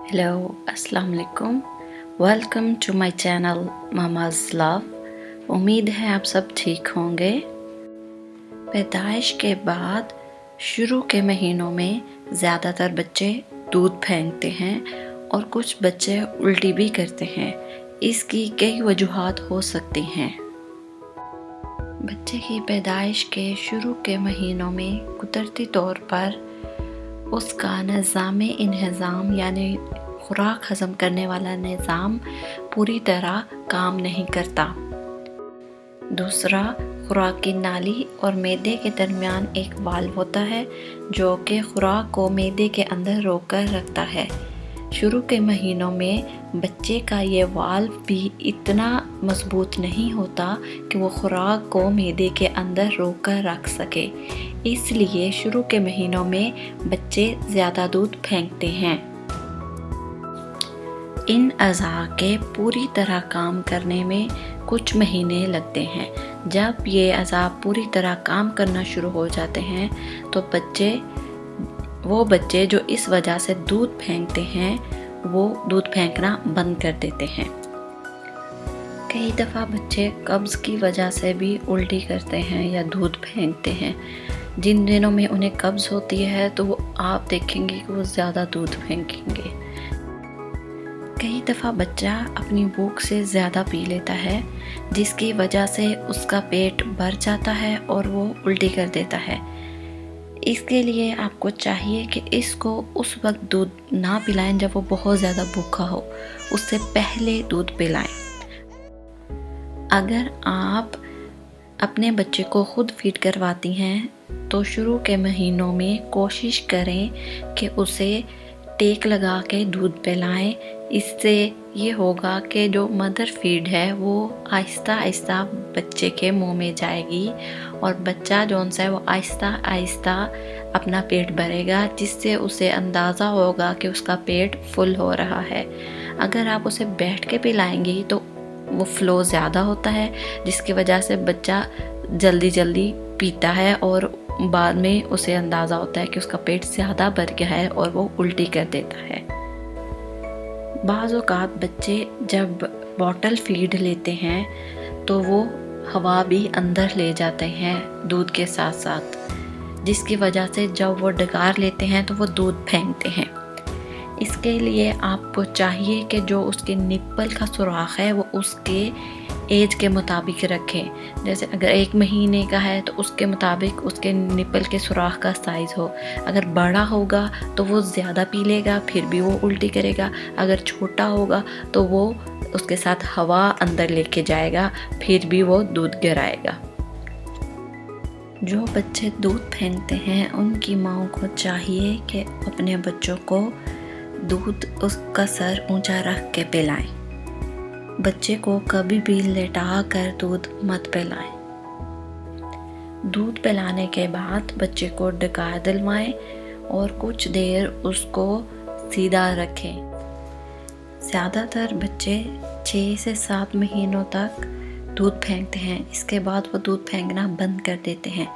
Hello अस्सलाम वालेकुम। Welcome to my channel mama's love. उम्मीद है आप सब ठीक होंगे। पैदाइश के बाद शुरू के महीनों में ज़्यादातर बच्चे दूध फेंकते हैं और कुछ बच्चे उल्टी भी करते हैं। इसकी कई वजूहात हो सकती हैं। बच्चे की पैदाइश के शुरू के महीनों में कुदरती तौर पर उसका निज़ाम-ए-इंहिज़ाम यानी खुराक हज़म करने वाला निज़ाम पूरी तरह काम नहीं करता। दूसरा, खुराक की नाली और मैदे के दरमियान एक वाल्व होता है जो कि खुराक को मैदे के अंदर रोक कर रखता है। शुरू के महीनों में बच्चे का ये वाल्व भी इतना मजबूत नहीं होता कि वो खुराक को मैदे के अंदर रोक कर रख सके। इसलिए शुरू के महीनों में बच्चे ज़्यादा दूध फेंकते हैं। इन अज़ा के पूरी तरह काम करने में कुछ महीने लगते हैं। जब ये अज़ा पूरी तरह काम करना शुरू हो जाते हैं तो वो बच्चे जो इस वजह से दूध फेंकते हैं वो दूध फेंकना बंद कर देते हैं। कई दफ़ा बच्चे कब्ज़ की वजह से भी उल्टी करते हैं या दूध फेंकते हैं। जिन दिनों में उन्हें कब्ज़ होती है तो आप देखेंगे कि वो ज़्यादा दूध फेंकेंगे। कई दफ़ा बच्चा अपनी भूख से ज़्यादा पी लेता है जिसकी वजह से उसका पेट भर जाता है और वो उल्टी कर देता है। इसके लिए आपको चाहिए कि इसको उस वक्त दूध ना पिलाएं जब वो बहुत ज़्यादा भूखा हो, उससे पहले दूध पिलाएं। अगर आप अपने बच्चे को खुद फीड करवाती हैं तो शुरू के महीनों में कोशिश करें कि उसे टेक लगा के दूध पिलाएं। इससे ये होगा कि जो मदर फीड है वो आहिस्ता आहिस्ता बच्चे के मुंह में जाएगी और बच्चा जौन सा है वो आहिस्ता आहिस्ता अपना पेट भरेगा, जिससे उसे अंदाज़ा होगा कि उसका पेट फुल हो रहा है। अगर आप उसे बैठ के पिलाएंगी तो वो फ़्लो ज़्यादा होता है जिसकी वजह से बच्चा जल्दी जल्दी पीता है और बाद में उसे अंदाज़ा होता है कि उसका पेट ज़्यादा भर गया है और वो उल्टी कर देता है। बाज़ औक़ात बच्चे जब बॉटल फीड लेते हैं तो वो हवा भी अंदर ले जाते हैं दूध के साथ साथ, जिसकी वजह से जब वो डकार लेते हैं तो वो दूध फेंकते हैं। इसके लिए आपको चाहिए कि जो उसके निप्पल का सुराख है वो उसके एज के मुताबिक रखें। जैसे अगर 1 महीने का है तो उसके मुताबिक उसके निप्पल के सुराख का साइज़ हो। अगर बड़ा होगा तो वो ज़्यादा पी लेगा फिर भी वो उल्टी करेगा। अगर छोटा होगा तो वो उसके साथ हवा अंदर लेके जाएगा फिर भी वो दूध गिराएगा। जो बच्चे दूध फेंकते हैं उनकी माँओं को चाहिए कि अपने बच्चों को दूध उसका सर ऊंचा रख के पिलाएं। बच्चे को कभी भी लेटा कर दूध मत पिलाएं। दूध पिलाने के बाद बच्चे को डकार दिलवाएं और कुछ देर उसको सीधा रखें। ज़्यादातर बच्चे 6 से 7 महीनों तक दूध फेंकते हैं, इसके बाद वो दूध फेंकना बंद कर देते हैं,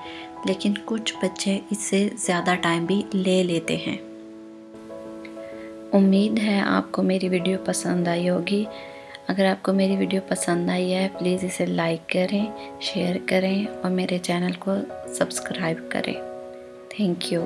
लेकिन कुछ बच्चे इससे ज़्यादा टाइम भी ले लेते हैं। उम्मीद है आपको मेरी वीडियो पसंद आई होगी। अगर आपको मेरी वीडियो पसंद आई है प्लीज़ इसे लाइक करें, शेयर करें और मेरे चैनल को सब्सक्राइब करें। Thank you.